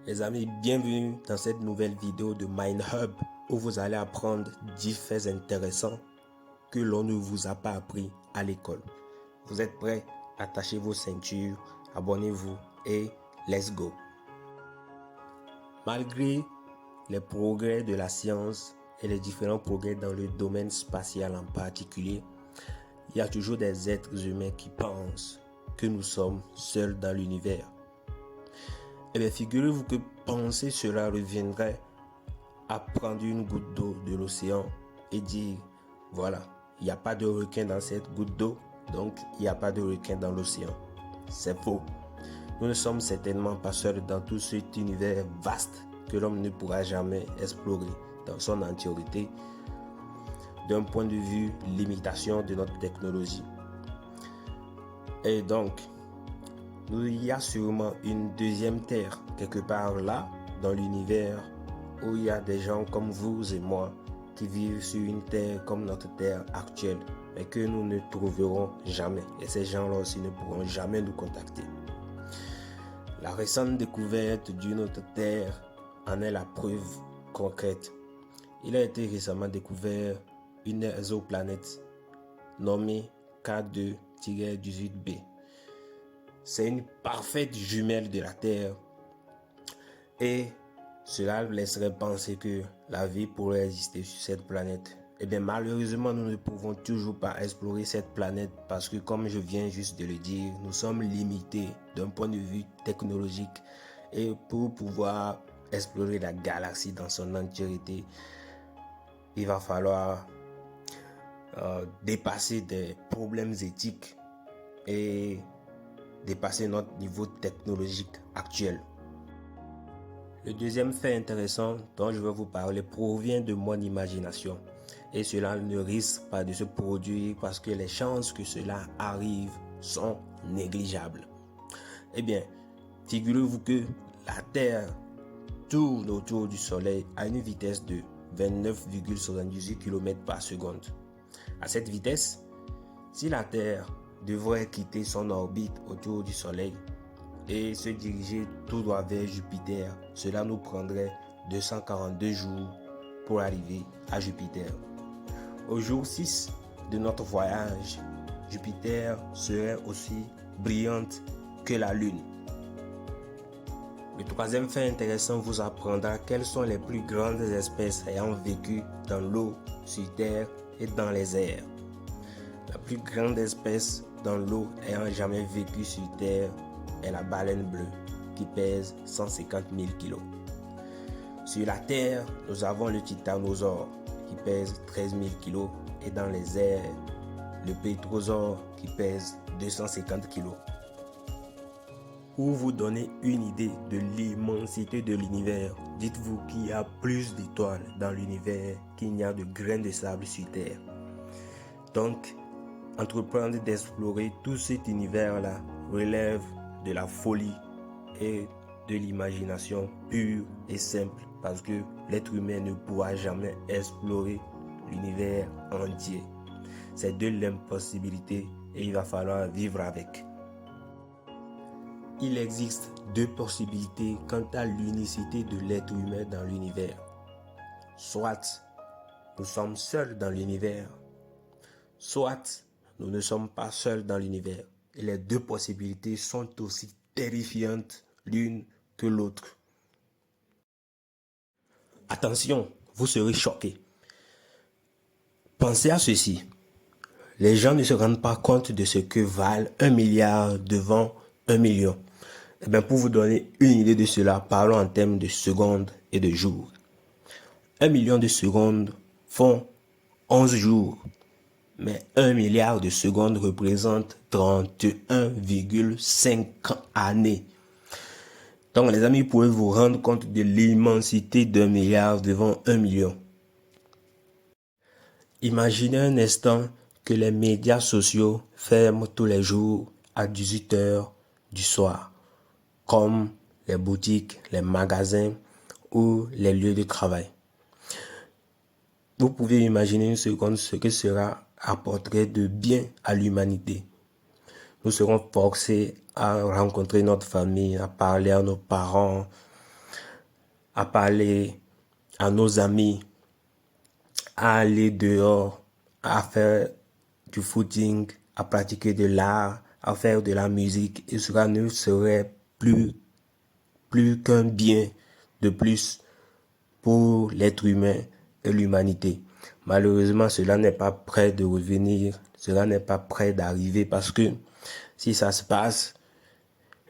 Les amis, bienvenue dans cette nouvelle vidéo de MindHub où vous allez apprendre 10 faits intéressants que l'on ne vous a pas appris à l'école. Vous êtes prêts? Attachez vos ceintures, abonnez-vous et let's go! Malgré les progrès de la science et les différents progrès dans le domaine spatial en particulier, il y a toujours des êtres humains qui pensent que nous sommes seuls dans l'univers. Eh bien, figurez-vous que penser cela reviendrait à prendre une goutte d'eau de l'océan et dire, voilà, il n'y a pas de requin dans cette goutte d'eau, donc il n'y a pas de requin dans l'océan. C'est faux. Nous ne sommes certainement pas seuls dans tout cet univers vaste que l'homme ne pourra jamais explorer dans son entièreté, d'un point de vue limitation de notre technologie. Et donc, il y a sûrement une deuxième terre quelque part là dans l'univers où il y a des gens comme vous et moi qui vivent sur une terre comme notre terre actuelle mais que nous ne trouverons jamais, et ces gens-là aussi ne pourront jamais nous contacter. La récente découverte d'une autre terre en est la preuve concrète. Il a été récemment découvert une exoplanète nommée K2-18b. C'est une parfaite jumelle de la Terre et cela laisserait penser que la vie pourrait exister sur cette planète. Et bien malheureusement, nous ne pouvons toujours pas explorer cette planète parce que, comme je viens juste de le dire, nous sommes limités d'un point de vue technologique. Et pour pouvoir explorer la galaxie dans son entièreté, il va falloir dépasser des problèmes éthiques et dépasser notre niveau technologique actuel. Le deuxième fait intéressant dont je vais vous parler provient de mon imagination et cela ne risque pas de se produire parce que les chances que cela arrive sont négligeables. Eh bien, figurez-vous que la Terre tourne autour du Soleil à une vitesse de 29,78 km par seconde. À cette vitesse, si la Terre devrait quitter son orbite autour du Soleil et se diriger tout droit vers Jupiter, cela nous prendrait 242 jours pour arriver à Jupiter. Au jour 6 de notre voyage, Jupiter serait aussi brillante que la Lune. Le troisième fait intéressant vous apprendra quelles sont les plus grandes espèces ayant vécu dans l'eau, sur Terre et dans les airs. La plus grande espèce dans l'eau ayant jamais vécu sur Terre est la baleine bleue, qui pèse 150 000 kg. Sur la Terre, nous avons le titanosaure, qui pèse 13 000 kg, et dans les airs, le pétrosaure, qui pèse 250 kg. Pour vous donner une idée de l'immensité de l'univers, dites-vous qu'il y a plus d'étoiles dans l'univers qu'il n'y a de grains de sable sur Terre. Donc, entreprendre d'explorer tout cet univers-là relève de la folie et de l'imagination pure et simple parce que l'être humain ne pourra jamais explorer l'univers entier. C'est de l'impossibilité et il va falloir vivre avec. Il existe deux possibilités quant à l'unicité de l'être humain dans l'univers. Soit nous sommes seuls dans l'univers, soit nous ne sommes pas seuls dans l'univers. Et les deux possibilités sont aussi terrifiantes l'une que l'autre. Attention, vous serez choqués. Pensez à ceci. Les gens ne se rendent pas compte de ce que valent 1 milliard devant 1 million. Eh bien, pour vous donner une idée de cela, parlons en termes de secondes et de jours. 1 million de secondes font 11 jours. Mais 1 milliard de secondes représente 31,5 années. Donc les amis, vous pouvez vous rendre compte de l'immensité d'1 milliard devant 1 million. Imaginez un instant que les médias sociaux ferment tous les jours à 18 h du soir, comme les boutiques, les magasins ou les lieux de travail. Vous pouvez imaginer une seconde ce que cela apporterait de bien à l'humanité. Nous serons forcés à rencontrer notre famille, à parler à nos parents, à parler à nos amis, à aller dehors, à faire du footing, à pratiquer de l'art, à faire de la musique, et cela ne serait plus qu'un bien de plus pour l'être humain et l'humanité. Malheureusement, cela n'est pas prêt de revenir, cela n'est pas prêt d'arriver parce que si ça se passe,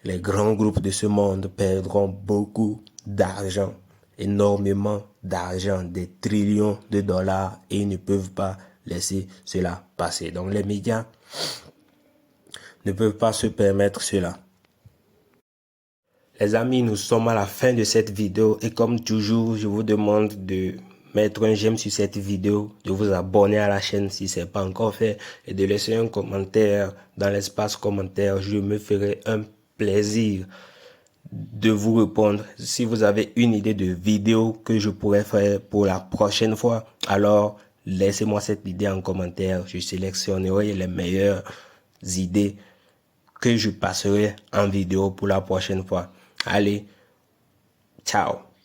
les grands groupes de ce monde perdront beaucoup d'argent, énormément d'argent, des trillions de dollars, et ils ne peuvent pas laisser cela passer. Donc les médias ne peuvent pas se permettre cela. Les amis, nous sommes à la fin de cette vidéo et comme toujours, je vous demande de mettre un j'aime sur cette vidéo, de vous abonner à la chaîne si ce n'est pas encore fait et de laisser un commentaire dans l'espace commentaire. Je me ferai un plaisir de vous répondre. Si vous avez une idée de vidéo que je pourrais faire pour la prochaine fois, alors laissez-moi cette idée en commentaire. Je sélectionnerai les meilleures idées que je passerai en vidéo pour la prochaine fois. Allez, ciao.